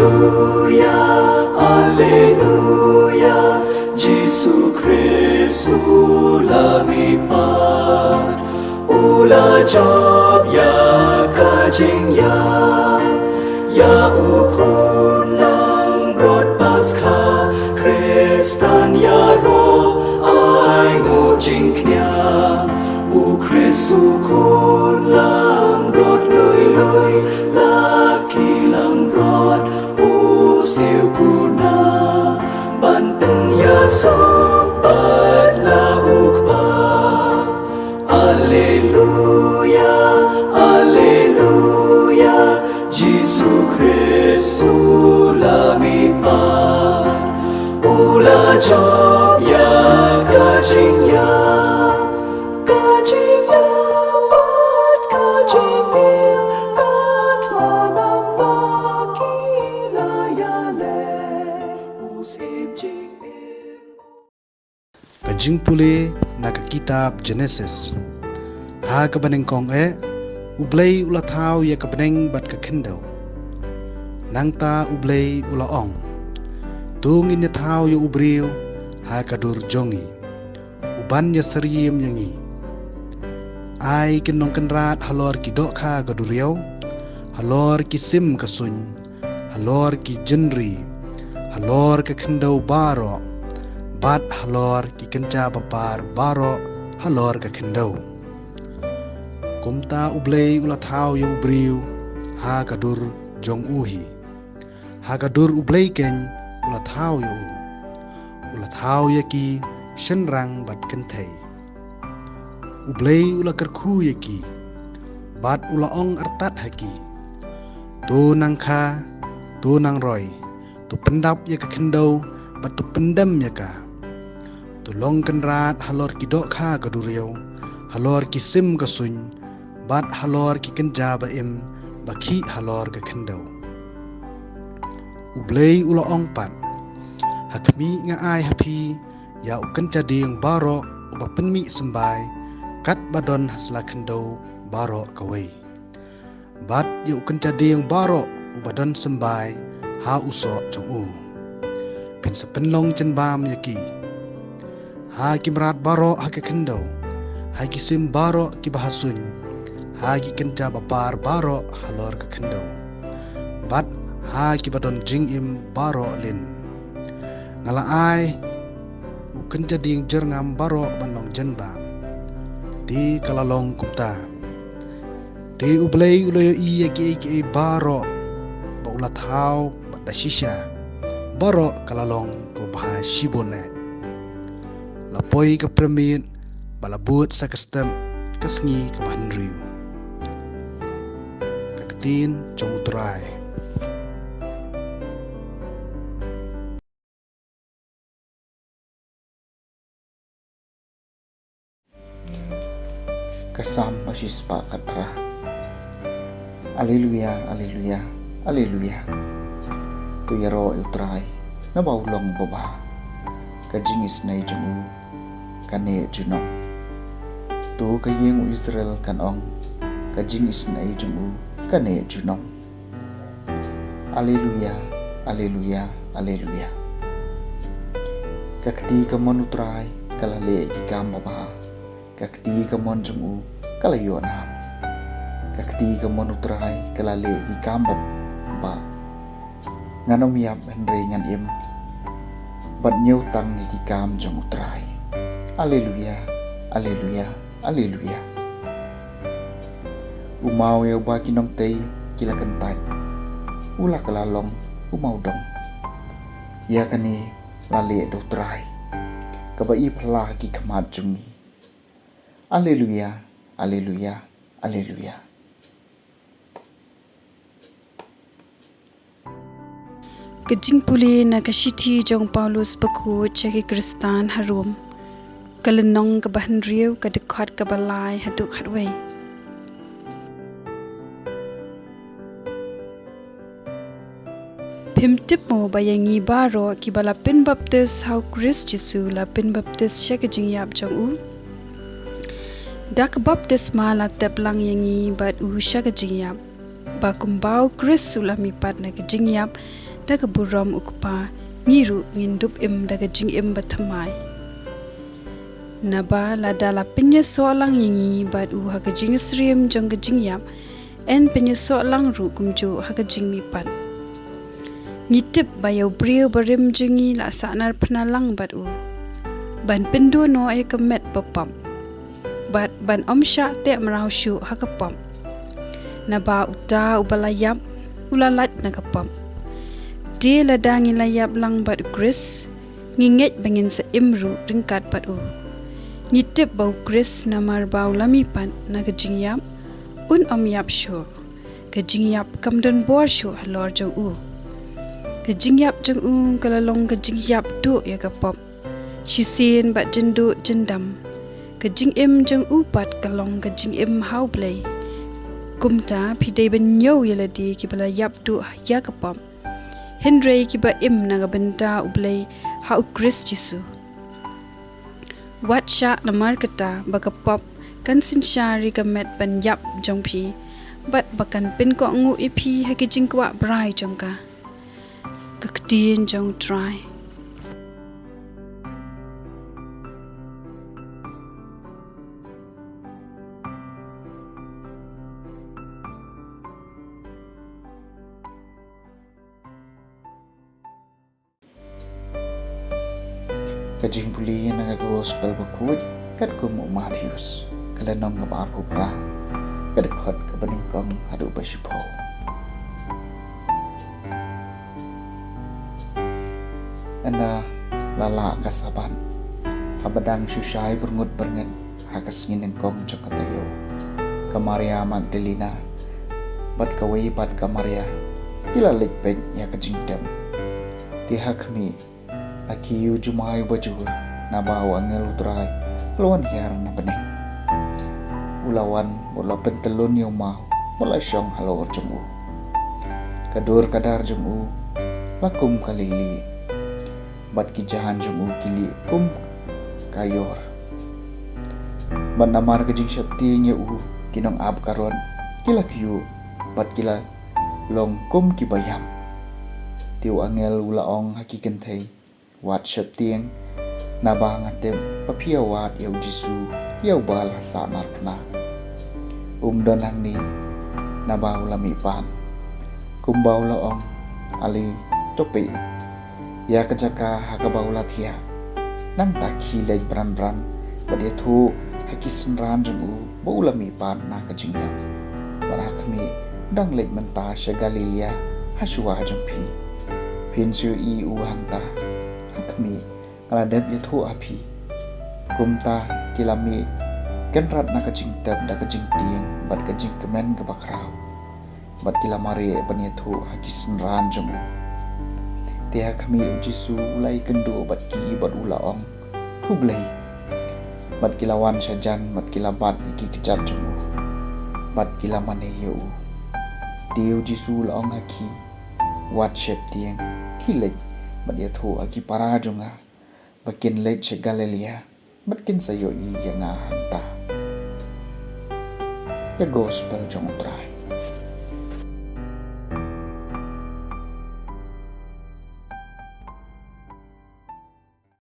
Alleluia, Alleluia, Jesu Christu lamipat, ula job ya kajing ya ukun lang rod Paskha, Kristan ya ro ai ngo jing knya, u Kristu kun lang rod lui laki lang rod u siu kuna, ban pen ya sobat la ukpa. Alleluia, Alleluia, Jesu Christu lamipat, ula job ya kajing ya pat kajing im kat manam laki layale usim jing im. Kajing puli na kitab Genesis. Ha kabaneng kong ublay ulathaw ya kabaneng bat kakendaw. Nang ta ublay ulaong. Tungin ya thaw ya ubriw ha kadur jongi. Uban ya sariyim yangi. Ay kinong kenrat halor ki dok ha kaduryaw. Halor ki sim kasuny. Halor ki jenri. Halor kakendaw baro. Bat halor ki kenca papar baro halor kakendaw. Kumta ublay ulathaw ya ubriw ha kadur jong uhi. Ha kadur ublay ken ulathaw ya ulathaw ya ki shenrang bat kentay. Ublay ulakarku ya ki bat ulaong artat haki. Tu nang kha tu nang roy tu pendap ya kakendaw bat tu pendam ya ka. Tu long kenrat halor ki dok ha kaduryaw halor ki sim kasuny bat halor ki kenja baim baki halor ka kendaw. Ublay ulaong pat hakmi nga ay hapi ya ukenja ding baro ubapenmi sembay kat badon hasla kendaw baro kaway. Bat ya ukenja ding baro ubadon sembay ha usok jong pin sepenlong chen bam yaki. Ha kimrat baro ha ka kendaw ha ki sim baro ki bahasuny. Hagi kenca bapar baro halor ka kendaw. Bat hagi badon jing im baro lin. Ngala ay u kenca ding jerngam baro banlong jenba. Di kalalong kumta. Di ublay uloyo iya ki baro ba ulathaw ba dashisha. Baro kalalong ko baha shibone. Lapoy ka premit balabut sa kastem kasngi ka bandriu. Tin jong utray. Kasam masispa katra. Alleluia, Alleluia, Alleluia. Tu yaro utray na baulong baba. Kajingis na jong kane junong. Tu kayeng Israel kanong kajingis na jong kane junong. Alleluia, Alleluia, Alleluia. Kakti kamon utray kalale ikam baba. Kakti kamon jung kalayo na. Kakti kamon utray kalale ikam baba. Nganom yap henry ngan im. Bat nyaw tang ikam jung utray. Alleluia, Alleluia, Alleluia. Umaw yaw ba kinom tay kila kentay. Ula kalalong umaw dong. Ya kani lali do try. Kabai pala ki kamat jungi. Alleluia, Alleluia, Alleluia. Kajing puli na kasiti jong Paulus Bakhuid caki Kristan harum. Kalenong kabahan riu kadekhat kabalai haduk hadway. Pimtip mo bayangi baro kibala pin baptis hau Chris Jesu la pin baptis syakajing yap jong dak baptis ma la teplang yangi bat syakajing yap bakumbau Chris sulami pat na kajing yap daga buram ukpa ngiru ngindup im daga jing im bathamai. Naba lada la pinya soalang yingi bad u haga jing srim jong ga jing yap en pinya soalang ru kumju haga jing mipan. Ngitip bayau brio barim jingi la sanar penalang bad u. Ban pindu no ay kemet bapam. Bad ban om syak te merau syu hakapam. Naba uta ubalayap ulalat nakapam. Dia ladang layap lang bad Chris nginget bangin sa imru ringkat bad u. Ngitip bau Chris namar bau lamipan na gajing yap un om yap syu. Gajing yap kamdan bor syu halor jong u. Gajing yap jong u kalalong gajing yap du ya kapam. Shisin bat jendu jendam. Gajing im jong u pat kalong gajing im hau blay. Kumta pidai benyo yaladi kibala yap du ya kapam. Henry kiba im naga benta ublay hau Chris Jisu. Wat syak namar kata bakapop kan sinsyari kamet ban yap jong pi. Bat bakan pin ko ngu ipi haki jing kwa brai jong ka. Kakdien jong try. Kajing puli nga gospel Bakhuid kat kumu Matthews kalanong nga baarko pra kat khot ka baningkong hadu basipo. Anda lala kasaban habadang syusay berngut bernget hakas nginengkong jakatayo ka Maria Magdalena bat kawai bat ka Maria ilalik pek ya kajingdam ti hakmi aki yu jumai bajur na bawa ngel utrai lawan hiar na bening ulawan mula pentelun yung mau mula syong halor jemu kadur kadar jemu lakum kalili bat kijahan jemu kili kum kayor bat namar kajing syakti nya kinong ab karon kila kyu bat kila long kum kibayam tiu angel ulaong hakikentai wat syaptieng naba ngatem papia wat yau jisu yau bal hasa narpna donang ni naba ulami pan kumbau laong ali topi ya kejaka hakabau latia nang takhi leg bran badia thu hakisenran jemu ulami pan na kajingya barakmi dang leg menta syagalilia hasua jempi pinsu I hangta hakmi kaladab yathu api kumta kilami kenrat na kajing tab da kajing tieng bat kajing kemen ke bakrau bat kilamari ban yathu hakisen ran jemu tia kami jisu ulai kendo bat ki bat ulaong kublai bat kilawan sajan bat kilabat iki kecat jemu bat kilamane yu tiu jisu laong haki wat shep tieng kilek bat yathu aki para jonga bakin lek segalelia bakin sayo I yang hanta the gospel jong try.